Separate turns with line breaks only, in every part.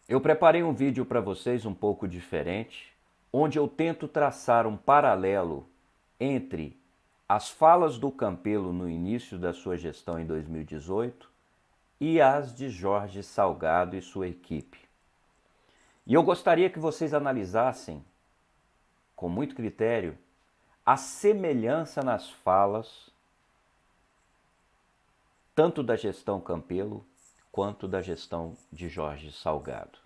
Eu preparei um vídeo para vocês um pouco diferente, onde eu tento traçar um paralelo entre as falas do Campelo no início da sua gestão em 2018 e as de Jorge Salgado e sua equipe. E eu gostaria que vocês analisassem, com muito critério, a semelhança nas falas, tanto da gestão Campelo quanto da gestão de Jorge Salgado.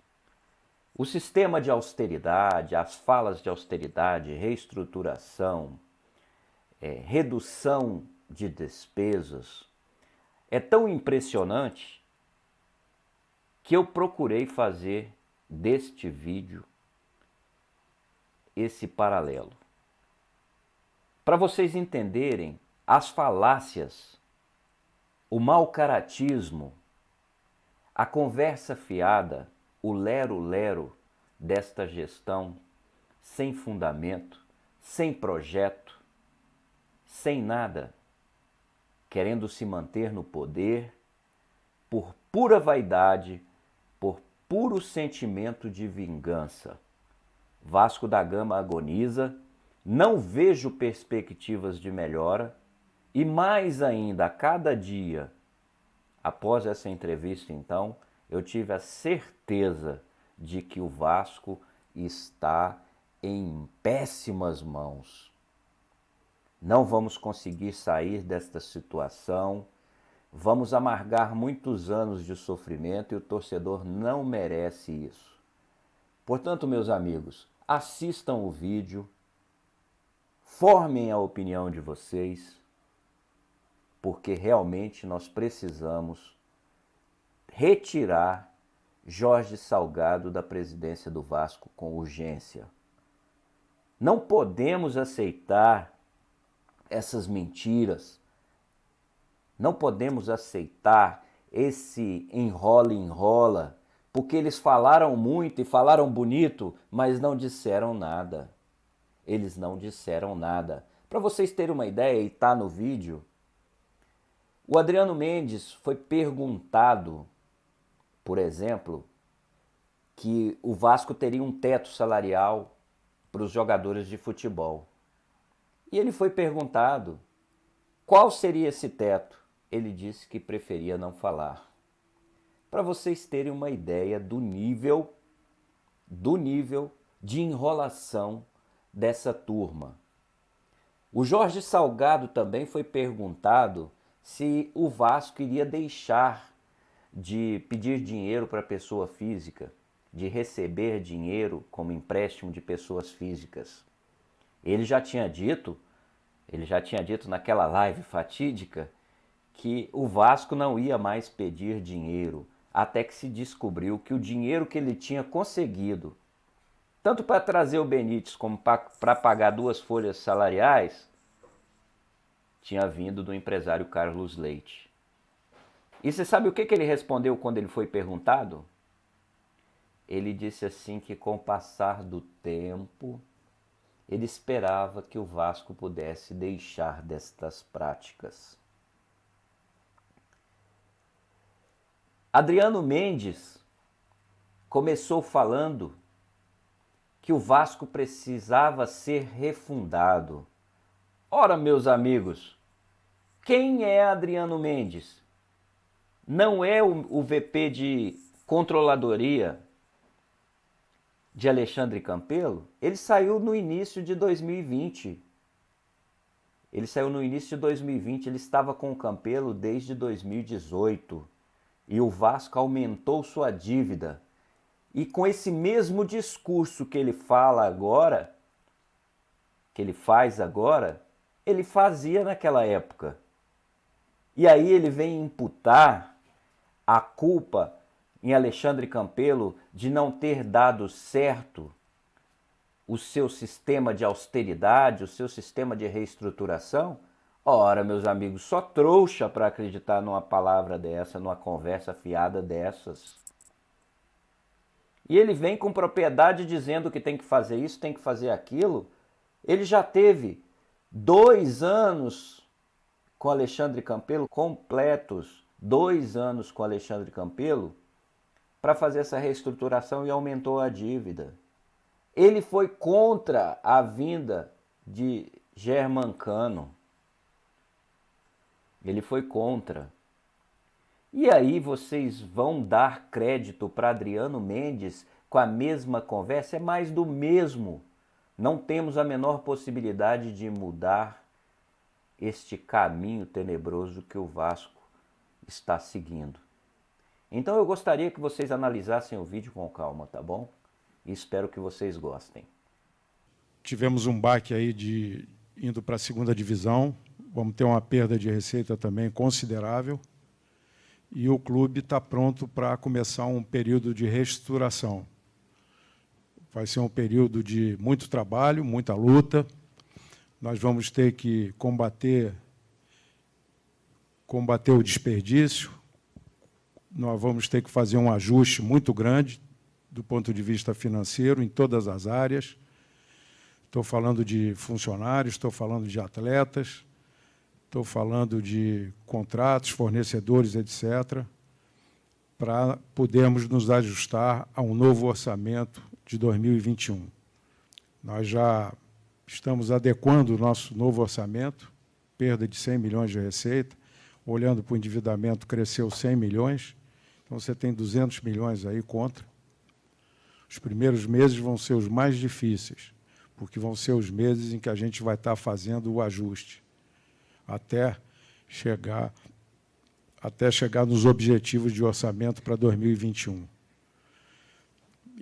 O sistema de austeridade, as falas de austeridade, reestruturação, redução de despesas, é tão impressionante que eu procurei fazer deste vídeo esse paralelo. Para vocês entenderem as falácias, o mau caratismo, a conversa fiada, o lero-lero desta gestão sem fundamento, sem projeto, sem nada, querendo se manter no poder por pura vaidade, por puro sentimento de vingança. Vasco da Gama agoniza, não vejo perspectivas de melhora e mais ainda, a cada dia, após essa entrevista então, eu tive a certeza de que o Vasco está em péssimas mãos. Não vamos conseguir sair desta situação, vamos amargar muitos anos de sofrimento e o torcedor não merece isso. Portanto, meus amigos, assistam o vídeo, formem a opinião de vocês, porque realmente nós precisamos retirar Jorge Salgado da presidência do Vasco com urgência. Não podemos aceitar essas mentiras, não podemos aceitar esse enrola, porque eles falaram muito e falaram bonito, mas não disseram nada. Eles não disseram nada. Para vocês terem uma ideia, e está no vídeo, o Adriano Mendes foi perguntado, por exemplo, que o Vasco teria um teto salarial para os jogadores de futebol. E ele foi perguntado qual seria esse teto. Ele disse que preferia não falar. Para vocês terem uma ideia do nível de enrolação dessa turma. O Jorge Salgado também foi perguntado se o Vasco iria deixar de pedir dinheiro para pessoa física, de receber dinheiro como empréstimo de pessoas físicas. Ele já tinha dito naquela live fatídica que o Vasco não ia mais pedir dinheiro, até que se descobriu que o dinheiro que ele tinha conseguido, tanto para trazer o Benítez como para pagar 2 folhas salariais, tinha vindo do empresário Carlos Leite. E você sabe o que ele respondeu quando ele foi perguntado? Ele disse assim que com o passar do tempo, ele esperava que o Vasco pudesse deixar destas práticas. Adriano Mendes começou falando que o Vasco precisava ser refundado. Ora, meus amigos, quem é Adriano Mendes? Não é o VP de controladoria de Alexandre Campelo? Ele saiu no início de 2020. Ele estava com o Campelo desde 2018. E o Vasco aumentou sua dívida. E com esse mesmo discurso que ele fala agora, que ele faz agora, ele fazia naquela época. E aí ele vem imputar a culpa em Alexandre Campelo de não ter dado certo o seu sistema de austeridade, o seu sistema de reestruturação. Ora, meus amigos, só trouxa para acreditar numa palavra dessa, numa conversa fiada dessas. E ele vem com propriedade dizendo que tem que fazer isso, tem que fazer aquilo. Ele já teve 2 anos com Alexandre Campelo, completos 2 anos com Alexandre Campelo, para fazer essa reestruturação e aumentou a dívida. Ele foi contra a vinda de Germancano. Ele foi contra. E aí vocês vão dar crédito para Adriano Mendes com a mesma conversa? É mais do mesmo. Não temos a menor possibilidade de mudar este caminho tenebroso que o Vasco está seguindo. Então eu gostaria que vocês analisassem o vídeo com calma, tá bom? E espero que vocês gostem.
Tivemos um baque aí de indo para a segunda divisão, vamos ter uma perda de receita também considerável, e o clube está pronto para começar um período de reestruturação. Vai ser um período de muito trabalho, muita luta. Nós vamos ter que combater o desperdício, nós vamos ter que fazer um ajuste muito grande do ponto de vista financeiro em todas as áreas. Estou falando de funcionários, estou falando de atletas, estou falando de contratos, fornecedores, etc., para podermos nos ajustar a um novo orçamento de 2021. Nós já estamos adequando o nosso novo orçamento, perda de 100 milhões de receita, olhando para o endividamento, cresceu 100 milhões, então você tem 200 milhões aí contra. Os primeiros meses vão ser os mais difíceis, porque vão ser os meses em que a gente vai estar fazendo o ajuste, até chegar nos objetivos de orçamento para 2021.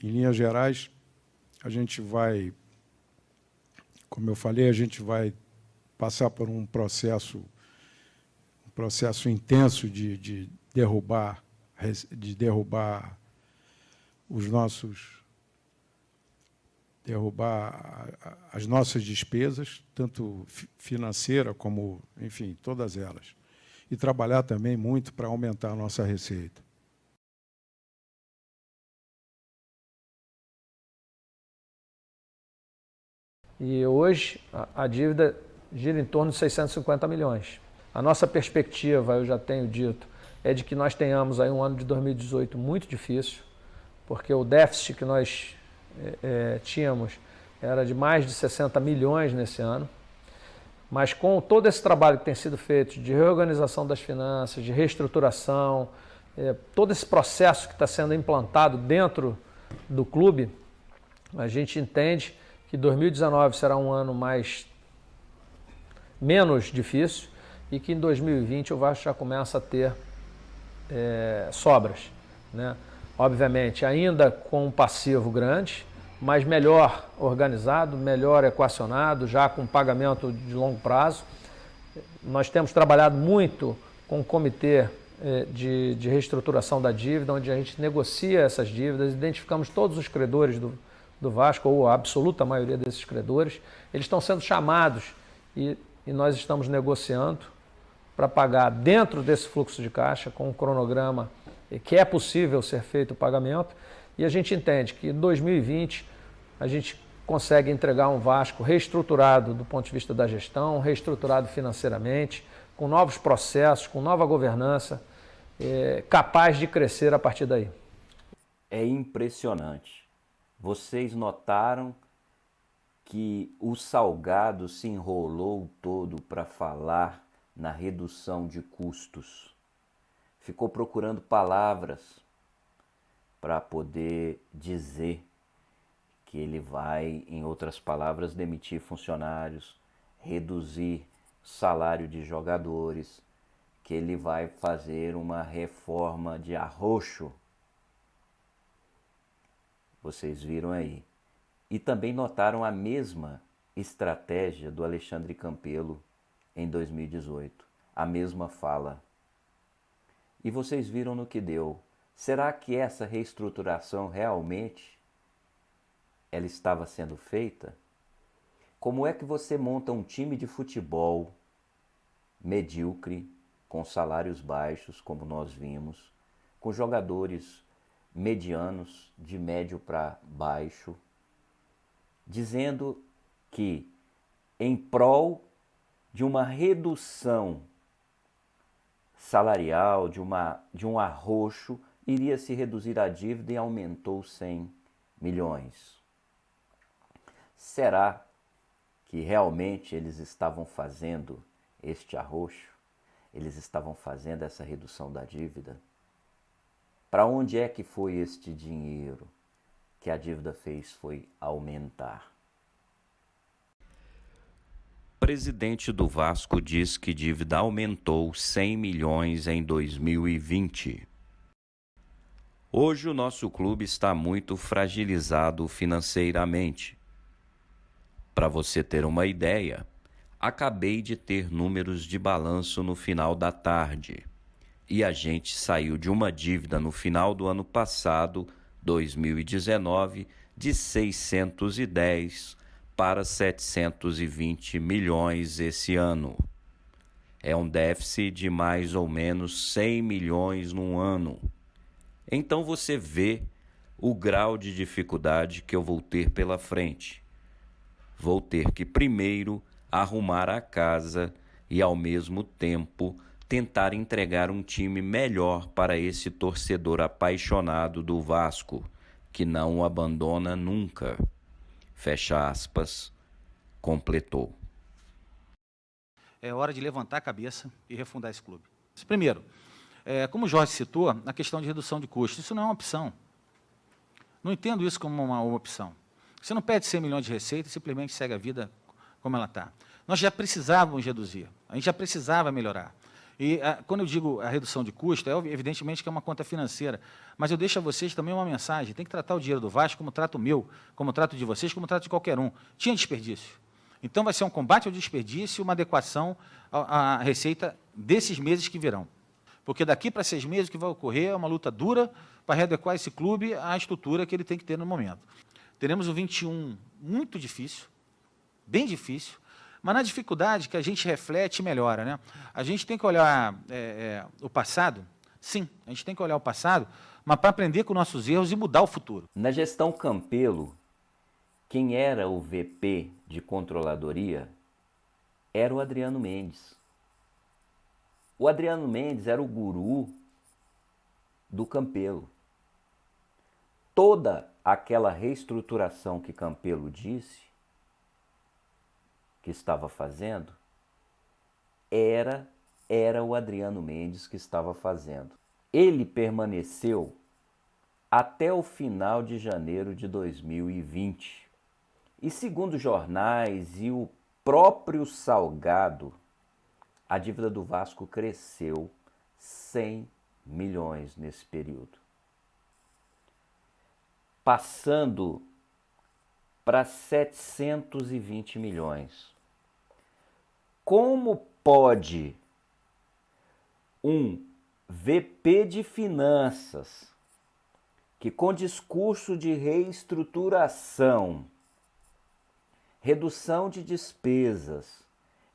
Em linhas gerais, a gente vai, como eu falei, a gente vai passar por um processo intenso de derrubar as nossas despesas, tanto financeira como, enfim, todas elas. E trabalhar também muito para aumentar a nossa receita.
E hoje a dívida gira em torno de 650 milhões. A nossa perspectiva, eu já tenho dito, é de que nós tenhamos aí um ano de 2018 muito difícil, porque o déficit que nós tínhamos era de mais de 60 milhões nesse ano. Mas com todo esse trabalho que tem sido feito de reorganização das finanças, de reestruturação, todo esse processo que está sendo implantado dentro do clube, a gente entende que 2019 será um ano menos difícil e que em 2020 o Vasco já começa a ter sobras, né? Obviamente, ainda com um passivo grande, mas melhor organizado, melhor equacionado, já com pagamento de longo prazo. Nós temos trabalhado muito com o comitê de reestruturação da dívida, onde a gente negocia essas dívidas, identificamos todos os credores do Vasco, ou a absoluta maioria desses credores. Eles estão sendo chamados e nós estamos negociando para pagar dentro desse fluxo de caixa, com um cronograma que é possível ser feito o pagamento, e a gente entende que em 2020 a gente consegue entregar um Vasco reestruturado do ponto de vista da gestão, reestruturado financeiramente, com novos processos, com nova governança, capaz de crescer a partir daí.
É impressionante. Vocês notaram que o Salgado se enrolou todo para falar na redução de custos. Ficou procurando palavras para poder dizer que ele vai, em outras palavras, demitir funcionários, reduzir salário de jogadores, que ele vai fazer uma reforma de arroxo. Vocês viram aí. E também notaram a mesma estratégia do Alexandre Campelo em 2018, a mesma fala. E vocês viram no que deu. Será que essa reestruturação realmente ela estava sendo feita? Como é que você monta um time de futebol medíocre, com salários baixos, como nós vimos, com jogadores medianos, de médio para baixo, dizendo que em prol de uma redução salarial, de um arroxo, iria se reduzir a dívida e aumentou 100 milhões. Será que realmente eles estavam fazendo este arroxo? Eles estavam fazendo essa redução da dívida? Para onde é que foi este dinheiro que a dívida fez foi aumentar? O presidente do Vasco diz que dívida aumentou 100 milhões em 2020. Hoje o nosso clube está muito fragilizado financeiramente. Para você ter uma ideia, acabei de ter números de balanço no final da tarde. E a gente saiu de uma dívida no final do ano passado, 2019, de 610 para 720 milhões esse ano. É um déficit de mais ou menos 100 milhões num ano. Então você vê o grau de dificuldade que eu vou ter pela frente. Vou ter que primeiro arrumar a casa e, ao mesmo tempo, tentar entregar um time melhor para esse torcedor apaixonado do Vasco, que não o abandona nunca. Fecha aspas, completou.
É hora de levantar a cabeça e refundar esse clube. Primeiro, como o Jorge citou, a questão de redução de custos, isso não é uma opção. Não entendo isso como uma opção. Você não pede 100 milhões de receita e simplesmente segue a vida como ela está. Nós já precisávamos reduzir, a gente já precisava melhorar. E quando eu digo a redução de custo, evidentemente que é uma conta financeira, mas eu deixo a vocês também uma mensagem, tem que tratar o dinheiro do Vasco como trato o meu, como trato de vocês, como trato de qualquer um. Tinha desperdício. Então vai ser um combate ao desperdício, uma adequação à receita desses meses que virão. Porque daqui para 6 meses o que vai ocorrer é uma luta dura para readequar esse clube à estrutura que ele tem que ter no momento. Teremos o 21 muito difícil, bem difícil, mas na dificuldade que a gente reflete e melhora, né? A gente tem que olhar o passado, sim, a gente tem que olhar o passado, mas para aprender com nossos erros e mudar o futuro.
Na gestão Campelo, quem era o VP de controladoria era o Adriano Mendes. O Adriano Mendes era o guru do Campelo. Toda aquela reestruturação que Campelo disse que estava fazendo, era o Adriano Mendes que estava fazendo. Ele permaneceu até o final de janeiro de 2020. E segundo jornais e o próprio Salgado, a dívida do Vasco cresceu 100 milhões nesse período, passando para 720 milhões. Como pode um VP de finanças que, com discurso de reestruturação, redução de despesas,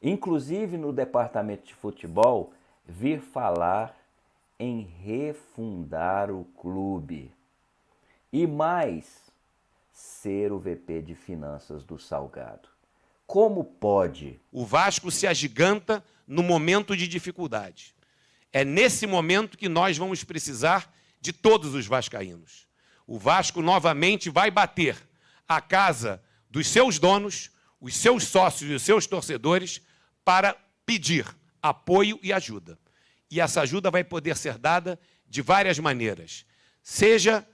inclusive no departamento de futebol, vir falar em refundar o clube? E mais, ser o VP de finanças do Salgado. Como pode?
O Vasco se agiganta no momento de dificuldade. É nesse momento que nós vamos precisar de todos os vascaínos. O Vasco novamente vai bater a casa dos seus donos, os seus sócios e os seus torcedores para pedir apoio e ajuda. E essa ajuda vai poder ser dada de várias maneiras. Seja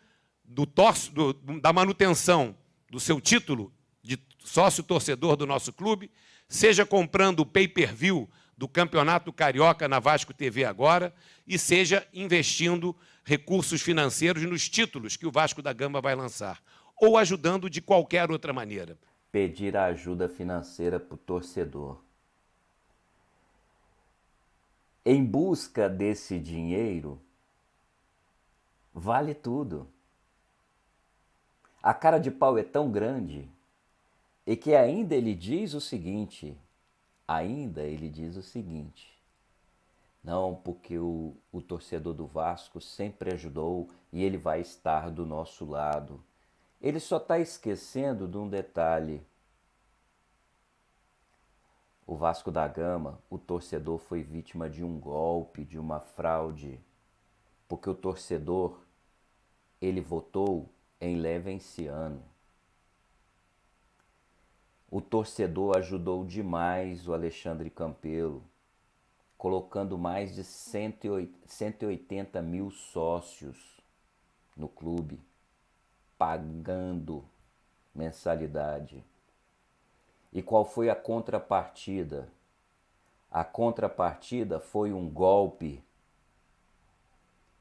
da manutenção do seu título de sócio-torcedor do nosso clube, seja comprando o pay-per-view do Campeonato Carioca na Vasco TV agora, e seja investindo recursos financeiros nos títulos que o Vasco da Gama vai lançar, ou ajudando de qualquer outra maneira.
Pedir a ajuda financeira para o torcedor. Em busca desse dinheiro, vale tudo. A cara de pau é tão grande e que ainda ele diz o seguinte, não, porque o torcedor do Vasco sempre ajudou e ele vai estar do nosso lado. Ele só está esquecendo de um detalhe. O Vasco da Gama, o torcedor foi vítima de um golpe, de uma fraude, porque o torcedor ele votou em Levenciano. O torcedor ajudou demais o Alexandre Campelo, colocando mais de 180 mil sócios no clube, pagando mensalidade. E qual foi a contrapartida? A contrapartida foi um golpe.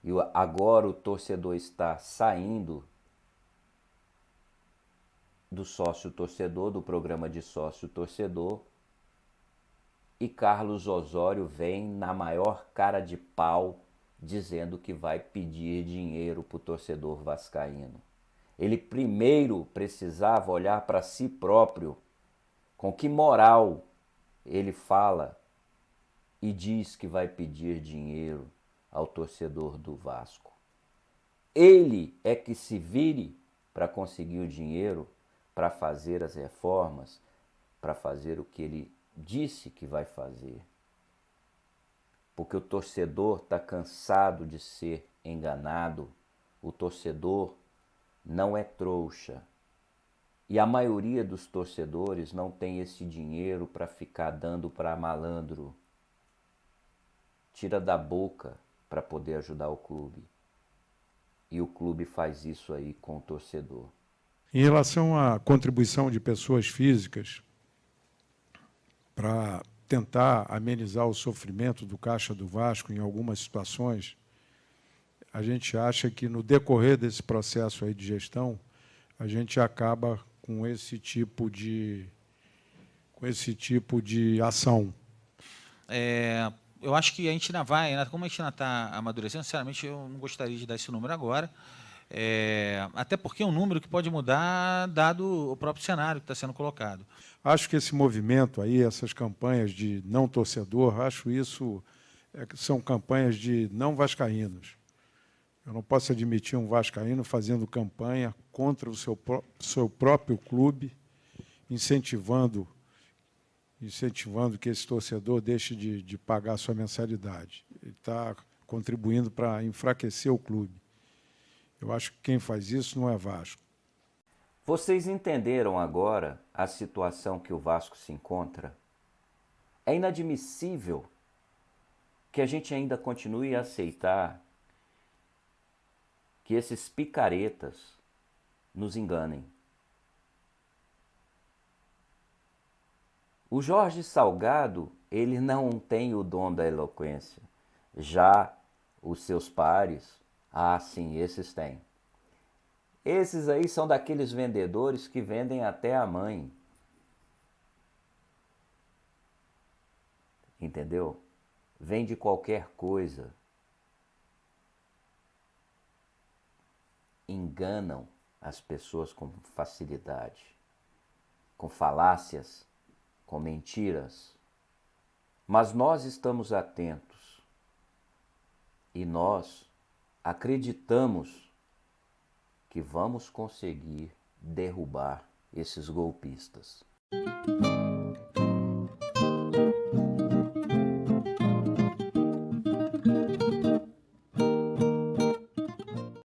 E agora o torcedor está saindo do sócio-torcedor, do programa de sócio-torcedor, e Carlos Osório vem na maior cara de pau dizendo que vai pedir dinheiro para o torcedor vascaíno. Ele primeiro precisava olhar para si próprio, com que moral ele fala e diz que vai pedir dinheiro ao torcedor do Vasco. Ele é que se vire para conseguir o dinheiro, para fazer as reformas, para fazer o que ele disse que vai fazer. Porque o torcedor está cansado de ser enganado, o torcedor não é trouxa. E a maioria dos torcedores não tem esse dinheiro para ficar dando para malandro. Tira da boca para poder ajudar o clube. E o clube faz isso aí com o torcedor.
Em relação à contribuição de pessoas físicas para tentar amenizar o sofrimento do caixa do Vasco em algumas situações, a gente acha que no decorrer desse processo aí de gestão, a gente acaba com esse tipo de ação.
Eu acho que a gente ainda vai, como a gente ainda está amadurecendo, sinceramente eu não gostaria de dar esse número agora, até porque é um número que pode mudar dado o próprio cenário que está sendo colocado.
Acho que esse movimento aí, essas campanhas de não torcedor, acho isso são campanhas de não vascaínos. Eu não posso admitir um vascaíno fazendo campanha contra o seu próprio clube, incentivando que esse torcedor deixe de pagar sua mensalidade. Ele está contribuindo para enfraquecer o clube. Eu acho que quem faz isso não é Vasco.
Vocês entenderam agora a situação que o Vasco se encontra? É inadmissível que a gente ainda continue a aceitar que esses picaretas nos enganem. O Jorge Salgado, ele não tem o dom da eloquência. Já os seus pares, sim, esses têm. Esses aí são daqueles vendedores que vendem até a mãe. Entendeu? Vende qualquer coisa. Enganam as pessoas com facilidade, com falácias, com mentiras. Mas nós estamos atentos e nós acreditamos que vamos conseguir derrubar esses golpistas.